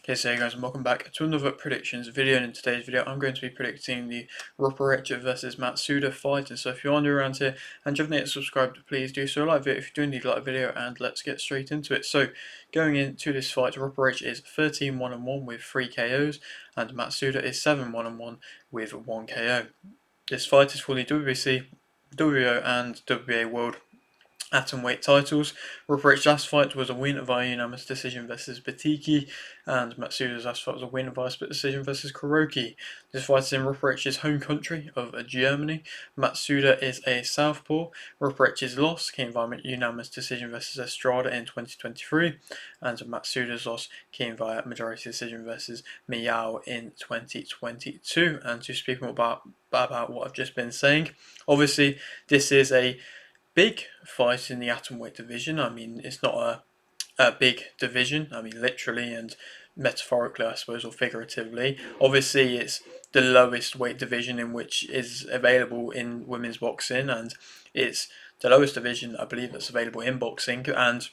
Hey guys, and welcome back to another predictions video. And in today's video I'm going to be predicting the Rupprecht versus Matsuda fight. And so if you're new around here and you haven't yet subscribed, please do so. Like it if you do need, like a video, and let's get straight into it. So going into this fight, Rupprecht is 13-1-1 with 3 KOs and Matsuda is 7-1-1 with 1 KO. This fight is for the WBC, WBO and WBA World Atomweight titles. Rupprecht's last fight was a win via unanimous decision versus Batiki, and Matsuda's last fight was a win via split decision versus Kuroki. This fight is in Rupprecht's home country of Germany. Matsuda is a southpaw. Rupprecht's loss came via unanimous decision versus Estrada in 2023, and Matsuda's loss came via majority decision versus Miyao in 2022. And to speak more about what I've just been saying, obviously this is a big fight in the atomweight division. I mean, it's not a big division. I mean, literally and metaphorically, I suppose, or figuratively. Obviously, it's the lowest weight division in which is available in women's boxing, and it's the lowest division, I believe, that's available in boxing. And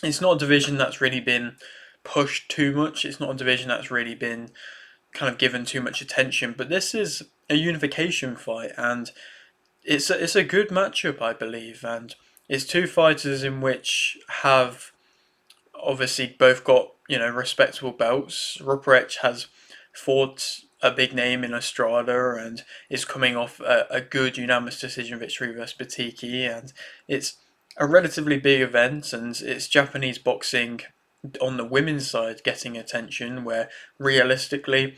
it's not a division that's really been pushed too much. It's not a division that's really been kind of given too much attention. But this is a unification fight, and it's a good matchup, I believe, and it's two fighters in which have obviously both got respectable belts. Rupprecht has fought a big name in Estrada and is coming off a good unanimous decision victory versus Batiki, and it's a relatively big event, and it's Japanese boxing on the women's side getting attention, where realistically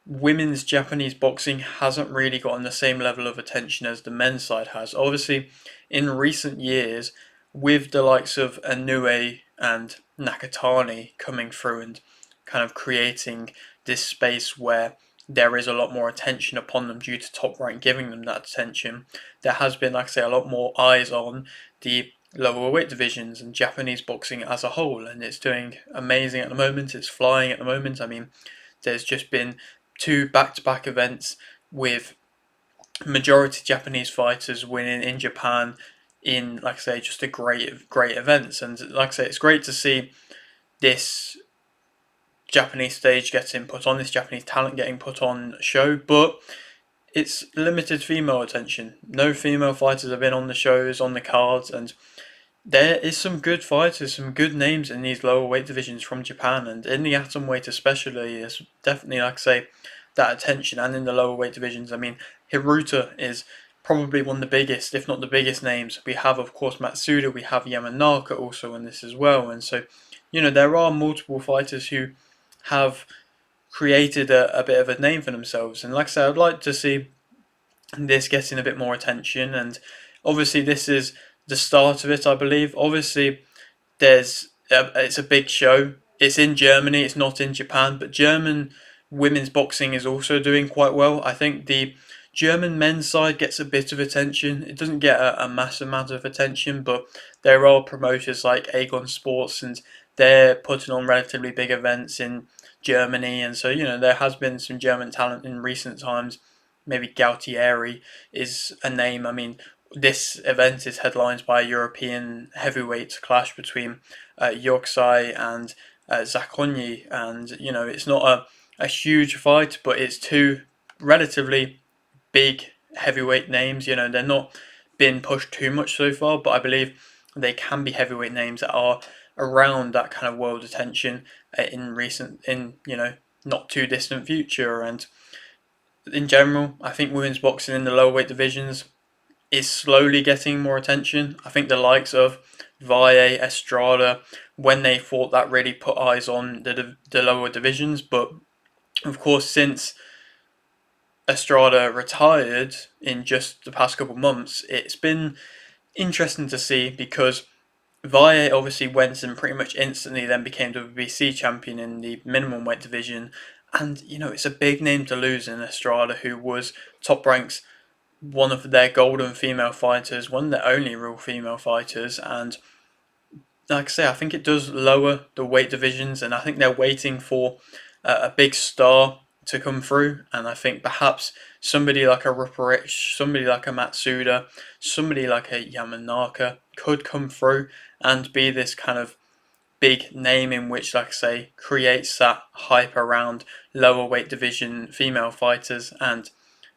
women's Japanese boxing hasn't really gotten the same level of attention as the men's side has. Obviously, in recent years, with the likes of Inoue and Nakatani coming through and kind of creating this space where there is a lot more attention upon them due to Top Rank giving them that attention, there has been, like I say, a lot more eyes on the lower weight divisions and Japanese boxing as a whole, and it's doing amazing at the moment. It's flying at the moment. I mean, there's just been two back-to-back events with majority Japanese fighters winning in Japan in, like I say, just a great events. And like I say, it's great to see this Japanese stage getting put on, this Japanese talent getting put on show, but it's limited female attention. No female fighters have been on the shows, on the cards, and there is some good fighters, some good names in these lower weight divisions from Japan, and in the atom weight especially, is definitely, like I say, that attention. And in the lower weight divisions, I mean, Hiruta is probably one of the biggest, if not the biggest names. We have, of course, Matsuda, we have Yamanaka also in this as well, and so, there are multiple fighters who have created a bit of a name for themselves. And like I said, I'd like to see this getting a bit more attention, and obviously this is the start of it, I believe. Obviously, it's a big show. It's in Germany. It's not in Japan, but German women's boxing is also doing quite well. I think the German men's side gets a bit of attention. It doesn't get a massive amount of attention, but there are promoters like Aegon Sports, and they're putting on relatively big events in Germany, and so there has been some German talent in recent times. Maybe Gautieri is a name. I mean, this event is headlined by a European heavyweight clash between Yorksai and Zakonyi, and it's not a huge fight, but it's two relatively big heavyweight names. They're not been pushed too much so far, but I believe they can be heavyweight names that are around that kind of world attention in not too distant future. And in general, I think women's boxing in the lower weight divisions is slowly getting more attention. I think the likes of Valle, Estrada, when they fought, that really put eyes on the lower divisions. But of course, since Estrada retired in just the past couple of months, it's been interesting to see, because Valle obviously went and pretty much instantly then became WBC champion in the minimum weight division. And, it's a big name to lose in Estrada, who was Top Rank's one of their golden female fighters, one of their only real female fighters. And like I say, I think it does lower the weight divisions, and I think they're waiting for a big star to come through. And I think perhaps somebody like a Rupprecht, somebody like a Matsuda, somebody like a Yamanaka could come through and be this kind of big name in which, like I say, creates that hype around lower weight division female fighters and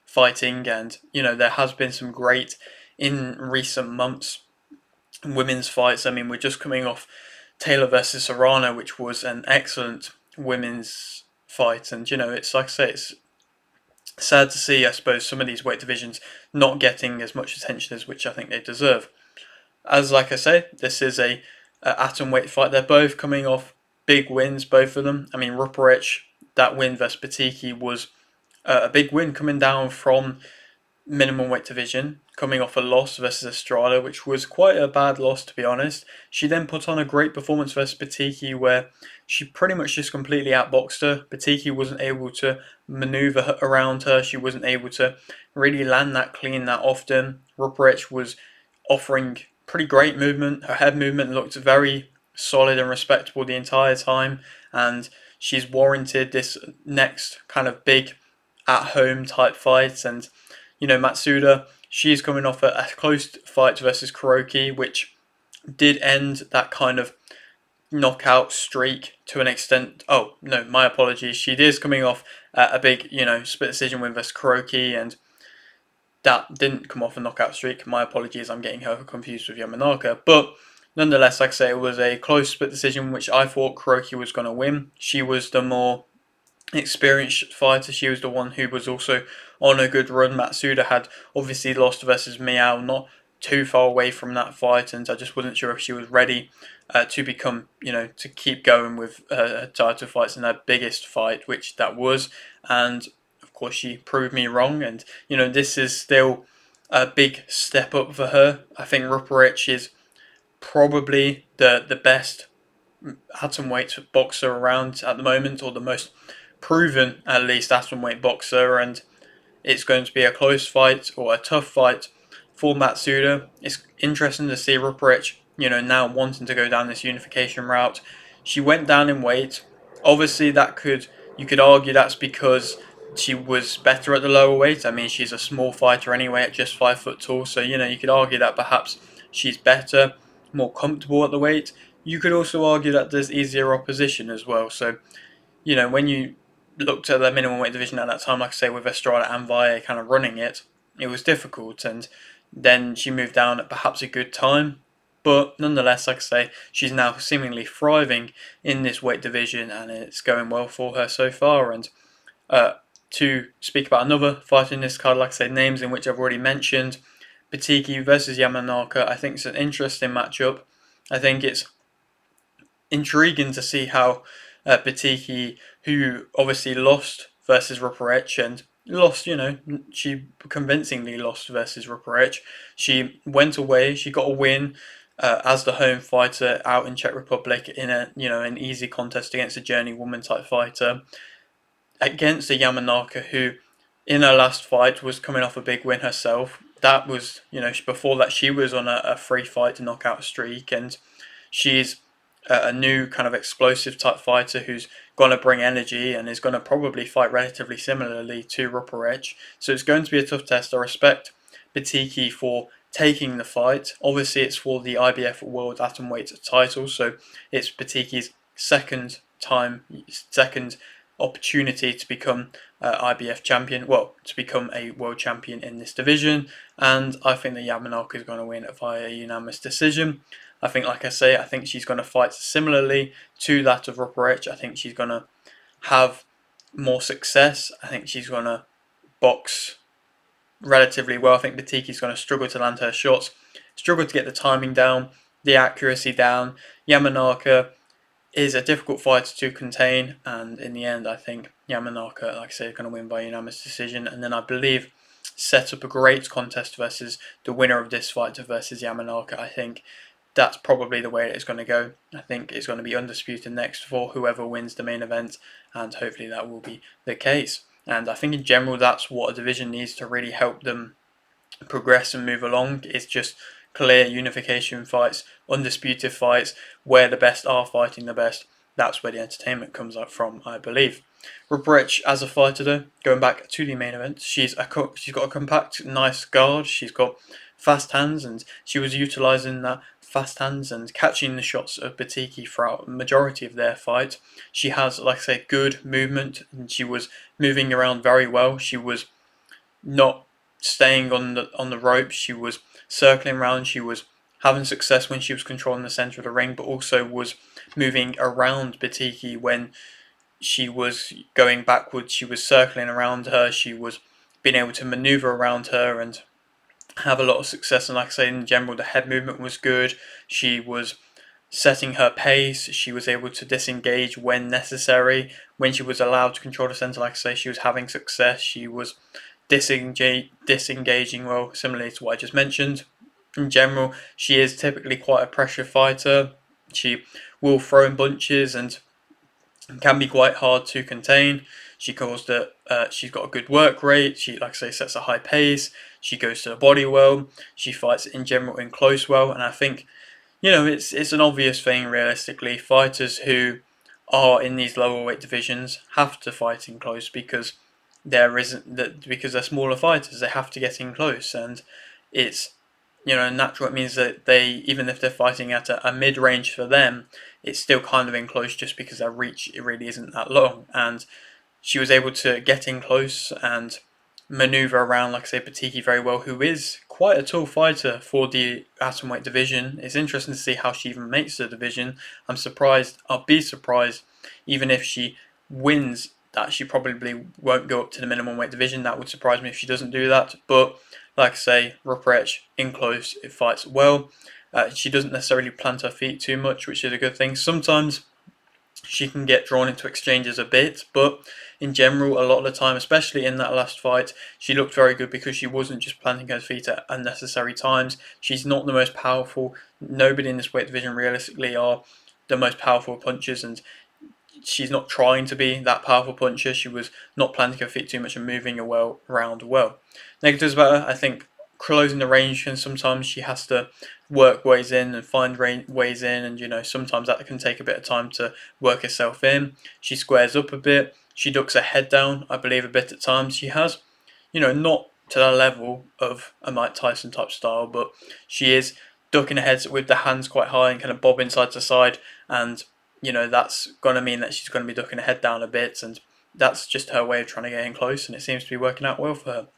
fighting. And there has been some great in recent months women's fights. I mean, we're just coming off Taylor versus Serrano, which was an excellent women's fight. And it's like I say, it's sad to see, I suppose, some of these weight divisions not getting as much attention as which I think they deserve. As like I say, this is a atom weight fight. They're both coming off big wins, both of them. I mean, Rupprecht, that win versus Batiki was a big win coming down from minimum weight division, coming off a loss versus Estrada, which was quite a bad loss to be honest. She then put on a great performance versus Batiki where she pretty much just completely outboxed her. Batiki wasn't able to maneuver around her. She wasn't able to really land that clean that often. Rupprecht was offering pretty great movement. Her head movement looked very solid and respectable the entire time, and she's warranted this next kind of big at home type fight. And Matsuda, she's coming off a close fight versus Kuroki, which did end that kind of knockout streak to an extent. Oh no, my apologies. She is coming off a big, split decision win versus Kuroki, and that didn't come off a knockout streak. My apologies, I'm getting her confused with Yamanaka. But nonetheless, like I say, it was a close split decision, which I thought Kuroki was going to win. She was the more experienced fighter. She was the one who was also on a good run. Matsuda had obviously lost versus Miao, not too far away from that fight, and I just wasn't sure if she was ready to become, to keep going with her title fights in her biggest fight, which that was. And of course, she proved me wrong, and this is still a big step up for her. I think Rupprecht is probably the best atomweight boxer around at the moment, or the most proven, at least, atomweight boxer, and it's going to be a close fight or a tough fight for Matsuda. It's interesting to see Rupprecht, now wanting to go down this unification route. She went down in weight. Obviously, you could argue that's because she was better at the lower weight. I mean, she's a small fighter anyway, at just 5 foot tall. So you could argue that perhaps she's better, more comfortable at the weight. You could also argue that there's easier opposition as well. So when you looked at the minimum weight division at that time, like I say, with Estrada and Valle kind of running it, it was difficult. And then she moved down at perhaps a good time. But nonetheless, like I say, she's now seemingly thriving in this weight division, and it's going well for her so far. And to speak about another fight in this card, like I say, names in which I've already mentioned, Batiki versus Yamanaka, I think it's an interesting matchup. I think it's intriguing to see how Batiki, who obviously lost versus Rupprecht and lost, she convincingly lost versus Rupprecht. She went away, she got a win as the home fighter out in Czech Republic in an easy contest against a journeywoman type fighter, against a Yamanaka who, in her last fight, was coming off a big win herself. That was, before that she was on a free fight to knockout streak, and she's a new kind of explosive type fighter who's going to bring energy and is going to probably fight relatively similarly to Rupprecht. So it's going to be a tough test. I respect Batiki for taking the fight. Obviously, it's for the IBF World Atomweight title, so it's Batiki's second opportunity to become IBF champion, well, to become a world champion in this division, and I think that Yamanaka is going to win via a unanimous decision. I think, like I say, I think she's going to fight similarly to that of Rupprecht. I think she's going to have more success. I think she's going to box relatively well. I think Batiki's going to struggle to land her shots, struggle to get the timing down, the accuracy down. Yamanaka is a difficult fighter to contain, and in the end, I think Yamanaka, like I say, is going to win by unanimous decision, and then I believe set up a great contest versus the winner of this fight versus Yamanaka. I think that's probably the way it's going to go. I think it's going to be undisputed next for whoever wins the main event, and hopefully that will be the case. And I think in general, that's what a division needs to really help them progress and move along. It's just clear unification fights, undisputed fights, where the best are fighting the best. That's where the entertainment comes up from, I believe. Rupprecht, as a fighter though, going back to the main event, she's got a compact, nice guard. She's got fast hands, and she was utilising that fast hands and catching the shots of Batiki throughout the majority of their fight. She has, like I say, good movement, and she was moving around very well. She was not staying on the ropes. She was circling around. She was having success when she was controlling the center of the ring, but also was moving around Batiki when she was going backwards. She was circling around her. She was being able to maneuver around her and have a lot of success. And like I say, in general, the head movement was good. She was setting her pace. She was able to disengage when necessary. When she was allowed to control the center, like I say, she was having success. She was disengaging well, similarly to what I just mentioned. In general, she is typically quite a pressure fighter. She will throw in bunches and can be quite hard to contain. She calls that she's got a good work rate. She, like I say, sets a high pace. She goes to the body well. She fights in general in close well, and I think it's an obvious thing realistically. Fighters who are in these lower weight divisions have to fight in close because there isn't that because they're smaller fighters. They have to get in close, and it's natural. It means that they, even if they're fighting at a mid range for them, it's still kind of in close just because their reach it really isn't that long. And she was able to get in close and maneuver around, like I say, Batiki very well, who is quite a tall fighter for the atomweight division. It's interesting to see how she even makes the division. I'm surprised. I'll be surprised, even if she wins, that she probably won't go up to the minimum weight division. That would surprise me if she doesn't do that. But like I say, Rupprecht in close, it fights well. She doesn't necessarily plant her feet too much, which is a good thing. Sometimes she can get drawn into exchanges a bit, but in general, a lot of the time, especially in that last fight, she looked very good because she wasn't just planting her feet at unnecessary times. She's not the most powerful. Nobody in this weight division realistically are the most powerful punchers, and she's not trying to be that powerful puncher. She was not planting her feet too much and moving around well. Negatives about her, I think closing the range, and sometimes she has to work ways in and find ways in, and sometimes that can take a bit of time to work herself in. She squares up a bit. She ducks her head down, I believe, a bit at times. She has, not to the level of a Mike Tyson type style, but she is ducking her head with the hands quite high and kind of bobbing side to side, and that's going to mean that she's going to be ducking her head down a bit, and that's just her way of trying to get in close, and it seems to be working out well for her.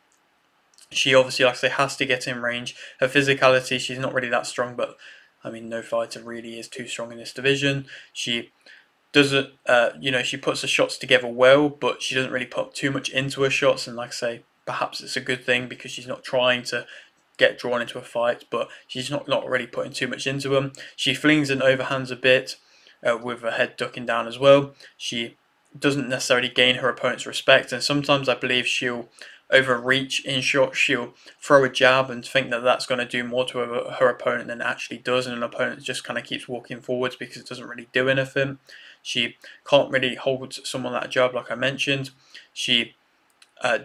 She obviously, like I say, has to get in range. Her physicality, she's not really that strong, but I mean, no fighter really is too strong in this division. She doesn't, she puts the shots together well, but she doesn't really put too much into her shots, and like I say, perhaps it's a good thing because she's not trying to get drawn into a fight, but she's not really putting too much into them. She flings and overhands a bit with her head ducking down as well. She doesn't necessarily gain her opponent's respect, and sometimes I believe she'll overreach in shots. She'll throw a jab and think that that's going to do more to her opponent than it actually does, and an opponent just kind of keeps walking forwards because it doesn't really do anything. She can't really hold someone that jab, like I mentioned. She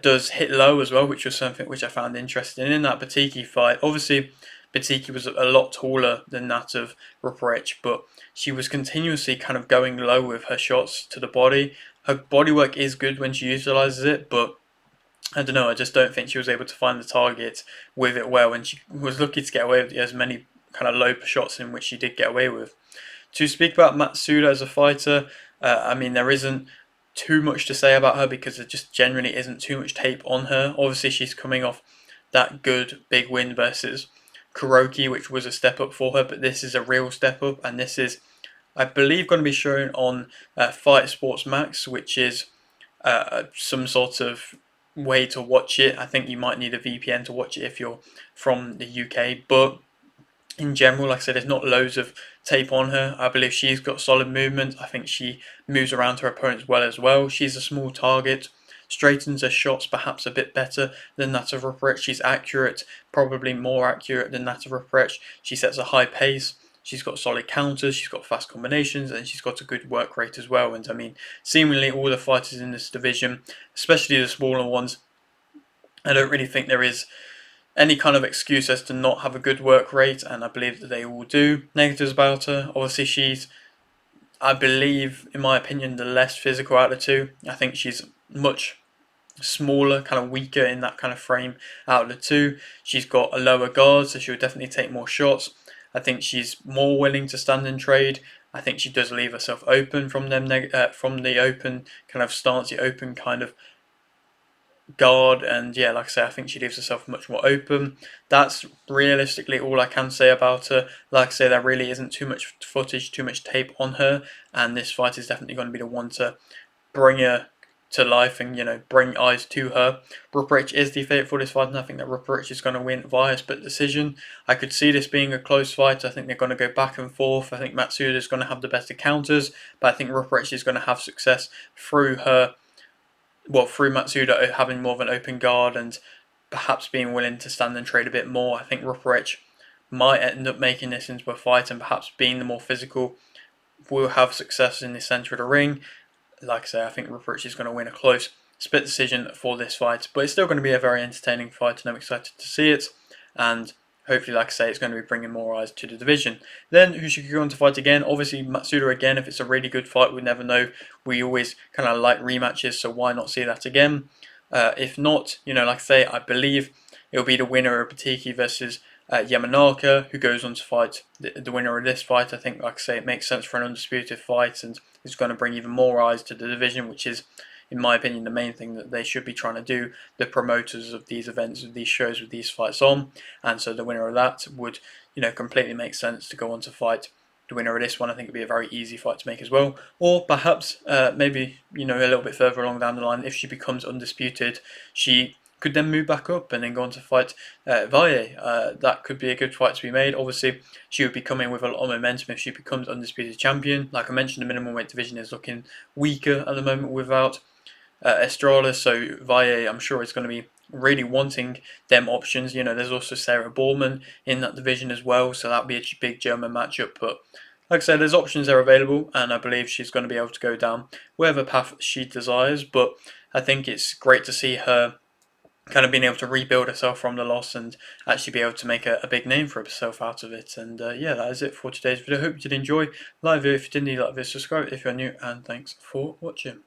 does hit low as well, which was something which I found interesting in that Batiki fight. Obviously, Batiki was a lot taller than that of Rupprecht, but she was continuously kind of going low with her shots to the body. Her body work is good when she utilizes it, but I don't know, I just don't think she was able to find the target with it well, and she was lucky to get away with as many kind of low shots in which she did get away with. To speak about Matsuda as a fighter, I mean, there isn't too much to say about her because there just generally isn't too much tape on her. Obviously, she's coming off that good big win versus Kuroki, which was a step up for her, but this is a real step up, and this is, I believe, going to be shown on Fight Sports Max, which is some sort of way to watch it. I think you might need a VPN to watch it if you're from the UK, but in general, like I said, there's not loads of tape on her. I believe she's got solid movement. I think she moves around her opponents well as well. She's a small target, straightens her shots perhaps a bit better than that of Rupprecht. She's accurate, probably more accurate than that of Rupprecht. She sets a high pace. She's got solid counters, she's got fast combinations, and she's got a good work rate as well. And I mean, seemingly all the fighters in this division, especially the smaller ones, I don't really think there is any kind of excuse as to not have a good work rate, and I believe that they all do. Negatives about her, obviously she's, I believe, in my opinion, the less physical out of the two. I think she's much smaller, kind of weaker in that kind of frame out of the two. She's got a lower guard, so she'll definitely take more shots. I think she's more willing to stand and trade. I think she does leave herself open from them from the open kind of stance, the open kind of guard, and yeah, like I say, I think she leaves herself much more open. That's realistically all I can say about her. Like I say, there really isn't too much footage, too much tape on her, and this fight is definitely going to be the one to bring her to life and bring eyes to her. Rupprecht is the favourite for this fight, and I think that Rupprecht is going to win via split decision. I could see this being a close fight. I think they're going to go back and forth. I think Matsuda is going to have the better counters, but I think Rupprecht is going to have success through her. Well, through Matsuda having more of an open guard and perhaps being willing to stand and trade a bit more. I think Rupprecht might end up making this into a fight and perhaps being the more physical will have success in the centre of the ring. Like I say, I think Rupprecht is going to win a close split decision for this fight, but it's still going to be a very entertaining fight, and I'm excited to see it. And hopefully, like I say, it's going to be bringing more eyes to the division. Then, who should go on to fight again? Obviously, Matsuda again. If it's a really good fight, we never know. We always kind of like rematches, so why not see that again? If not, like I say, I believe it'll be the winner of Batiki versus Yamanaka, who goes on to fight the winner of this fight. I think, like I say, it makes sense for an undisputed fight, and it's going to bring even more eyes to the division, which is, in my opinion, the main thing that they should be trying to do, the promoters of these events, of these shows, with these fights on. And so the winner of that would, completely make sense to go on to fight the winner of this one. I think it'd be a very easy fight to make as well. Or perhaps, maybe, a little bit further along down the line, if she becomes undisputed, she could then move back up and then go on to fight Valle. That could be a good fight to be made. Obviously, she would be coming with a lot of momentum if she becomes undisputed champion. Like I mentioned, the minimum weight division is looking weaker at the moment without Estrada, so Valle, I'm sure, is going to be really wanting them options. There's also Sarah Borman in that division as well, so that'll be a big German matchup. But like I said, there's options there available, and I believe she's going to be able to go down whatever path she desires. But I think it's great to see her kind of being able to rebuild herself from the loss and actually be able to make a big name for herself out of it. And yeah, that is it for today's video. Hope you did enjoy. Like the video if you didn't, like this, subscribe if you're new, and thanks for watching.